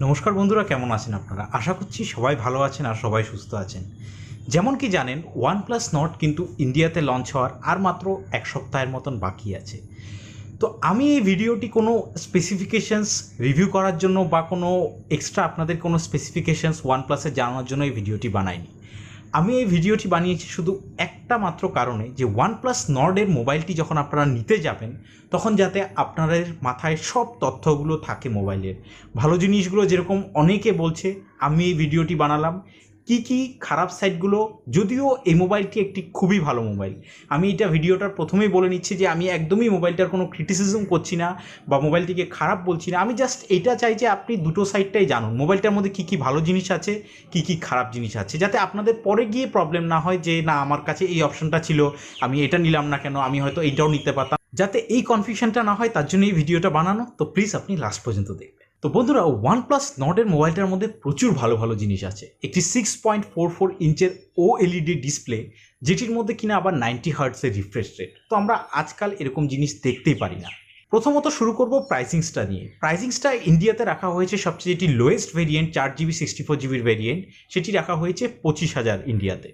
নমস্কার বন্ধুরা, কেমন আছেন আপনারা? আশা করছি সবাই ভালো আছেন আর সবাই সুস্থ আছেন। যেমন কি জানেন, OnePlus Nord কিন্তু ইন্ডিয়াতে লঞ্চ হওয়ার আর মাত্র এক সপ্তাহের মতন বাকি আছে। তো আমি এই ভিডিওটি কোনো স্পেসিফিকেশনস রিভিউ করার জন্য বা কোনো এক্সট্রা আপনাদের কোনো স্পেসিফিকেশনস OnePlus-এর জানানোর জন্য এই ভিডিওটি বানাইনি। আমি এই ভিডিওটি বানিয়েছি শুধু একটা মাত্র কারণে, যে OnePlus Nord-এর মোবাইলটি যখন আপনারা নিতে যাবেন তখন যাতে আপনাদের মাথায় সব তথ্যগুলো থাকে মোবাইলের, ভালো জিনিসগুলো যেরকম অনেকে বলছে। আমি এই ভিডিওটি বানালাম কি কি খারাপ সাইডগুলো, যদিও এই মোবাইলটি একটি খুবই ভালো মোবাইল। আমি এটা ভিডিওটার প্রথমেই বলে নিচ্ছি যে আমি একদমই মোবাইলটার কোনো ক্রিটিসিজম করছি না বা মোবাইলটিকে খারাপ বলছি না। আমি জাস্ট এটা চাই যে আপনি দুটো সাইডটাই জানুন, মোবাইলটার মধ্যে কী কী ভালো জিনিস আছে, কী কী খারাপ জিনিস আছে, যাতে আপনাদের পরে গিয়ে প্রবলেম না হয় যে না আমার কাছে এই অপশনটা ছিল, আমি এটা নিলাম না কেন, আমি হয়তো এইটাও নিতে পারতাম। যাতে এই কনফিউশনটা না হয় তার জন্য এই ভিডিওটা বানানো। তো প্লিজ আপনি লাস্ট পর্যন্ত দেখবেন। তো বন্ধুরা, OnePlus Nord-এর মোবাইলটার মধ্যে প্রচুর ভালো ভালো জিনিস আছে। একটি 6.44 ইঞ্চের OLED ডিসপ্লে, যেটির মধ্যে কিনা আবার 90 হার্টসের রিফ্রেশ রেট। তো আমরা আজকাল এরকম জিনিস দেখতেই পারি না। প্রথমত শুরু করব প্রাইসিংসটা নিয়ে। প্রাইসিংসটা ইন্ডিয়াতে রাখা হয়েছে সবচেয়ে যেটি lowest variant 4GB 64GB variant, সেটি রাখা হয়েছে 25,000 ইন্ডিয়াতে।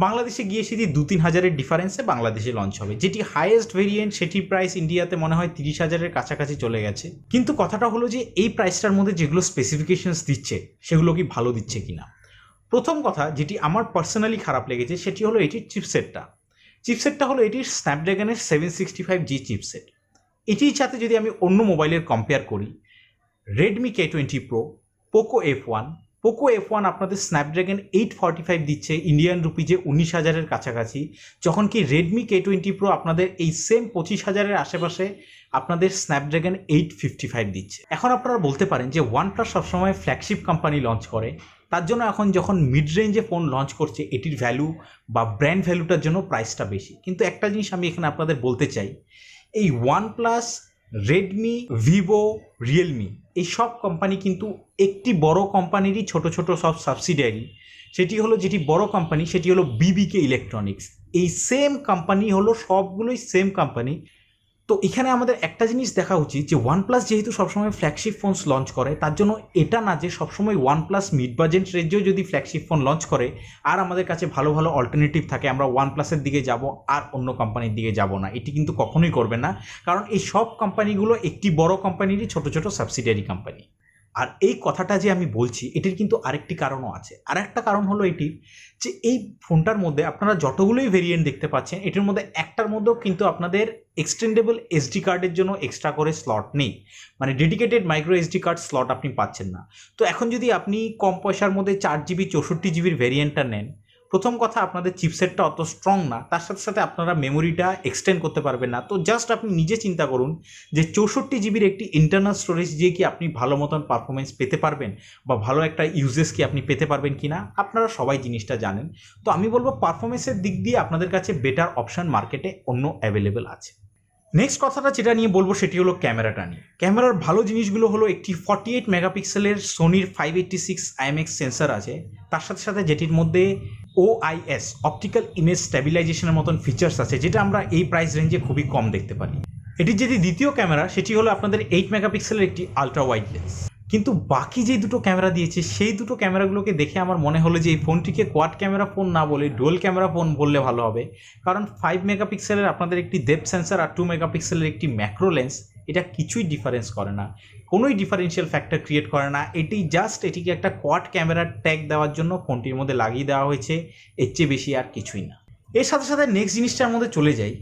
বাংলাদেশে গিয়ে সেটি 2-3 হাজারের ডিফারেন্সে বাংলাদেশে লঞ্চ হবে। যেটি হাইয়েস্ট ভেরিয়েন্ট সেটির প্রাইস ইন্ডিয়াতে মনে হয় 30,000-এর কাছাকাছি চলে গেছে। কিন্তু কথাটা হলো যে এই প্রাইসটার মধ্যে যেগুলো স্পেসিফিকেশনস দিচ্ছে সেগুলো কি ভালো দিচ্ছে কিনা। প্রথম কথা যেটি আমার পার্সোনালি খারাপ লেগেছে সেটি হলো এটির চিপসেটটা হলো এটির স্ন্যাপড্রাগনের 765G চিপসেট। এটির সাথে যদি আমি অন্য মোবাইলের কম্পেয়ার করি, Redmi K20 Pro, Poco F1 আপনাদের স্ন্যাপড্রাগন 845 দিচ্ছে ইন্ডিয়ান রুপিজে 19,000-এর কাছাকাছি, যখন কি রেডমি K20 Pro আপনাদের এই সেম 25,000-এর আশেপাশে আপনাদের স্ন্যাপড্রাগন 855 দিচ্ছে। এখন আপনারা বলতে পারেন যে OnePlus সবসময় ফ্ল্যাগশিপ কোম্পানি লঞ্চ করে, তার জন্য এখন যখন মিড রেঞ্জে ফোন লঞ্চ করছে এটির ভ্যালু বা ব্র্যান্ড ভ্যালুটার জন্য প্রাইসটা বেশি। কিন্তু একটা জিনিস আমি এখানে আপনাদের বলতে চাই, এই OnePlus, রেডমি, ভিভো, রিয়েলমি এই সব কোম্পানি কিন্তু একটি বড় কোম্পানিরই ছোট ছোট সব সাবসিডিয়ারি। সেটি হলো, যেটি বড় কোম্পানি সেটি হলো বিবিকে ইলেকট্রনিক্স। এই সেম কোম্পানি হলো, সবগুলোই সেম কোম্পানি। তো এখানে আমাদের একটা জিনিস দেখা উচিত যে OnePlus যেহেতু সবসময় ফ্ল্যাগশিপ ফোনস লঞ্চ করে, তার জন্য এটা না যে সবসময় OnePlus মিড বাজেট রেঞ্জেও যদি ফ্ল্যাগশিপ ফোন লঞ্চ করে আর আমাদের কাছে ভালো ভালো অল্টারনেটিভ থাকে, আমরা OnePlus-এর দিকে যাব আর অন্য কোম্পানির দিকে যাব না। এটি কিন্তু কখনোই করবে না, কারণ এই সব কোম্পানিগুলো একটি বড় কোম্পানিরই ছোট ছোট সাবসিডিয়ারি কোম্পানি। আর এই কথাটা যে আমি বলছি এটির কিন্তু আরেকটি কারণও আছে। আর একটা কারণ হলো এটির যে এই ফোনটার মধ্যে আপনারা যতগুলোই ভেরিয়েন্ট দেখতে পাচ্ছেন, এটির মধ্যে একটার মধ্যেও কিন্তু আপনাদের এক্সটেন্ডেবল এসডি কার্ডের জন্য এক্সট্রা করে স্লট নেই, মানে dedicated micro SD card slot আপনি পাচ্ছেন না। তো এখন যদি আপনি কম পয়সার মধ্যে 4GB 64GB ভেরিয়েন্টটা নেন, প্রথম কথা আপনাদের চিপসেটটা অত স্ট্রং না, তার সাথে সাথে আপনারা মেমোরিটা এক্সটেন্ড করতে পারবেন না। তো জাস্ট আপনি নিজে চিন্তা করুন যে 64GBর একটি ইন্টারনাল স্টোরেজ দিয়ে কি আপনি ভালো মতন পারফরমেন্স পেতে পারবেন বা ভালো একটা ইউজেস কি আপনি পেতে পারবেন কি না, আপনারা সবাই জিনিসটা জানেন। তো আমি বলবো পারফরমেন্সের দিক দিয়ে আপনাদের কাছে বেটার অপশান মার্কেটে অন্য অ্যাভেলেবেল আছে। নেক্সট কথাটা যেটা নিয়ে বলবো সেটি হলো ক্যামেরাটা নিয়ে। ক্যামেরার ভালো জিনিসগুলো হলো একটি 48 মেগাপিক্সেলের সোনির 586 IMX সেন্সার আছে, তার সাথে সাথে যেটির মধ্যে OIS অপটিক্যাল ইমেজ স্ট্যাবিলাইজেশনের মতন ফিচার্স আছে, যেটা আমরা এই প্রাইস রেঞ্জে খুবই কম দেখতে পারি। এটির যেটি দ্বিতীয় ক্যামেরা সেটি হলো আপনাদের 8 মেগাপিক্সেলের একটি আলট্রা ওয়াইড লেন্স। কিন্তু বাকি যে দুটো ক্যামেরা দিয়েছে সেই দুটো ক্যামেরাগুলোকে দেখে আমার মনে হলো যে এই ফোনটিকে কোয়াড ক্যামেরা ফোন না বলে ডুয়াল ক্যামেরা ফোন বললে ভালো হবে। কারণ 5 মেগাপিক্সেলের আপনাদের একটি ডেপথ সেন্সার আর 2 মেগাপিক্সেলের একটি ম্যাক্রো লেন্স, এটা কিছুই ডিফারেন্স করে না, কোনোই ডিফারেন্সিয়াল ফ্যাক্টর ক্রিয়েট করে না। এটি জাস্ট এটিকে একটা কোয়াড ক্যামেরার ট্যাগ দেওয়ার জন্য ফোনটির মধ্যে লাগিয়ে দেওয়া হয়েছে, এর চেয়ে বেশি আর কিছুই না। এর সাথে সাথে নেক্সট জিনিসটার মধ্যে চলে যাই।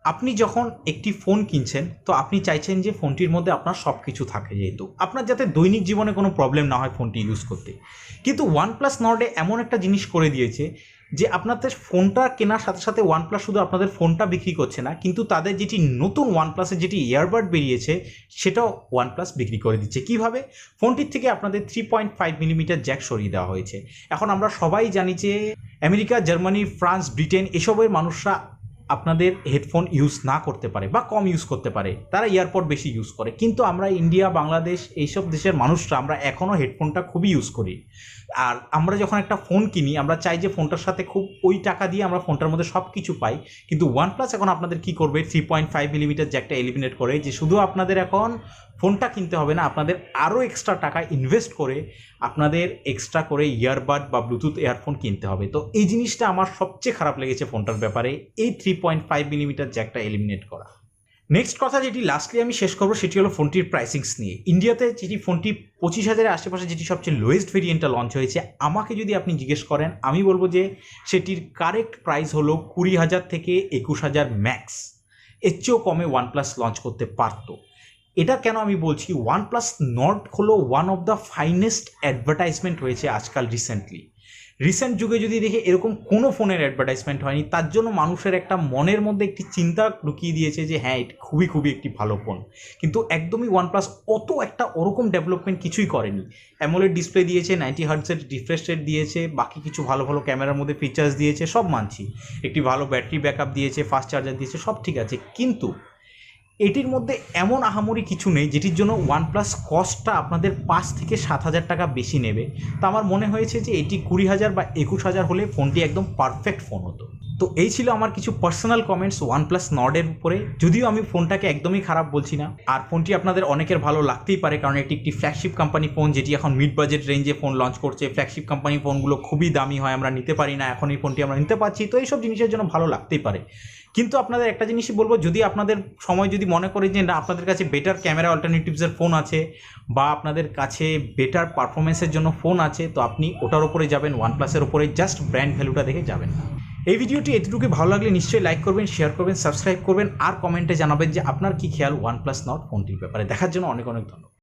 আপনি যখন একটি ফোন কিনছেন তো আপনি চাইছেন যে ফোনটির মধ্যে আপনার সব কিছু থাকে, যেহেতু আপনার যাতে দৈনিক জীবনে কোনো প্রবলেম না হয় ফোনটি ইউজ করতে। কিন্তু OnePlus Nord এমন একটা জিনিস করে দিয়েছে যে আপনাদের ফোনটা কেনার সাথে সাথে OnePlus শুধু আপনাদের ফোনটা বিক্রি করছে না, কিন্তু তাদের যেটি নতুন OnePlus-এর যেটি ইয়ারবাড বেরিয়েছে সেটাও OnePlus বিক্রি করে দিচ্ছে। কিভাবে? ফোনটির থেকে আপনাদের 3.5mm জ্যাক সরিয়ে দেওয়া হয়েছে। এখন আমরা সবাই জানি যে আমেরিকা, জার্মানি, ফ্রান্স, ব্রিটেন এসবের মানুষরা আপনাদের হেডফোন ইউজ না করতে পারে বা কম ইউজ করতে পারে, তারা ইয়ারপড বেশি ইউজ করে। কিন্তু আমরা ইন্ডিয়া, বাংলাদেশ এইসব দেশের মানুষরা আমরা এখনও হেডফোনটা খুবই ইউজ করি। আর আমরা যখন একটা ফোন কিনি আমরা চাই যে ফোনটার সাথে খুব ওই টাকা দিয়ে আমরা ফোনটার মধ্যে সব কিছু পাই। কিন্তু OnePlus এখন আপনাদের কি করবে, 3.5mm জ্যাকটা এলিমিনেট করে যে শুধু আপনাদের এখন ফোনটা কিনতে হবে না, আপনাদের আরও এক্সট্রা টাকা ইনভেস্ট করে আপনাদের এক্সট্রা করে ইয়ারবাড বা ব্লুটুথ ইয়ারফোন কিনতে হবে। তো এই জিনিসটা আমার সবচেয়ে খারাপ লেগেছে ফোনটার ব্যাপারে, এই 3.5 মিলিমিটার জ্যাকটা এলিমিনেট করা। নেক্সট কথা যেটি লাস্টলি আমি শেষ করবো সেটি হলো ফোনটির প্রাইসিংস নিয়ে। ইন্ডিয়াতে যেটি ফোনটি 25,000-এর আশেপাশে যেটি সবচেয়ে লোয়েস্ট ভেরিয়েন্টটা লঞ্চ হয়েছে, আমাকে যদি আপনি জিজ্ঞেস করেন আমি বলবো যে সেটির কারেক্ট প্রাইস হলো 20,000 থেকে 21,000 ম্যাক্স। এর চেয়েও কমে ওয়ানপ্লাস লঞ্চ করতে পারতো। এটা কেন আমি বলছি, ওয়ানপ্লাস নর্ড হলো one of the finest advertisement হয়েছে আজকাল রিসেন্ট যুগে যদি দেখে এরকম কোনো ফোনের অ্যাডভার্টাইজমেন্ট হয়নি। তার জন্য মানুষের একটা মনের মধ্যে একটি চিন্তা ঢুকিয়ে দিয়েছে যে হ্যাঁ এটা খুবই একটি ভালো ফোন, কিন্তু একদমই ওয়ানপ্লাস অত একটা ওরকম ডেভেলপমেন্ট কিছুই করেনি। অ্যামোলেড ডিসপ্লে দিয়েছে, 90 হার্টজের রিফ্রেশ রেট দিয়েছে, বাকি কিছু ভালো ক্যামেরার মধ্যে ফিচার্স দিয়েছে, সব মানছি। একটি ভালো ব্যাটারি ব্যাকআপ দিয়েছে, ফাস্ট চার্জার দিয়েছে, সব ঠিক আছে, কিন্তু এটির মধ্যে এমন আহামরি কিছু নেই যেটির জন্য ওয়ানপ্লাস কস্টটা আপনাদের 5 থেকে 7,000 টাকা বেশি নেবে। তো আমার মনে হয়েছে যে এটি 20,000 বা 21,000 হলে ফোনটি একদম পারফেক্ট ফোন হতো। তো এই ছিল আমার কিছু পার্সোনাল কমেন্টস ওয়ানপ্লাস নর্ডের উপরে, যদিও আমি ফোনটাকে একদমই খারাপ বলছি না। আর ফোনটি আপনাদের অনেকের ভালো লাগতেই পারে, কারণ এটি একটি ফ্ল্যাগশিপ কোম্পানি ফোন, যেটি এখন মিড বাজেট রেঞ্জে ফোন লঞ্চ করছে। ফ্ল্যাগশিপ কোম্পানি ফোনগুলো খুবই দামি হয়, আমরা নিতে পারি না, এখন এই ফোনটি আমরা নিতে পারছি, তো এইসব জিনিসের জন্য ভালো লাগতেই পারে। কিন্তু আপনাদের একটা জিনিসই বলবো, যদি আপনাদের সময় যদি মনে করেন যে না আপনাদের কাছে বেটার ক্যামেরা অল্টারনেটিভসের ফোন আছে বা আপনাদের কাছে বেটার পারফরমেন্সের জন্য ফোন আছে, তো আপনি ওটার ওপরে যাবেন, ওয়ানপ্লাসের ওপরে, জাস্ট ব্র্যান্ড ভ্যালুটা দেখে যাবেন না। এই ভিডিওটি এতটুকু ভালো লাগলে নিশ্চয়ই লাইক করবেন, শেয়ার করবেন, সাবস্ক্রাইব করবেন, আর কমেন্টে জানাবেন যে আপনার কি খেয়াল ওয়ানপ্লাস নর্ড ফোনটির ব্যাপারে। দেখার জন্য অনেক ধন্যবাদ।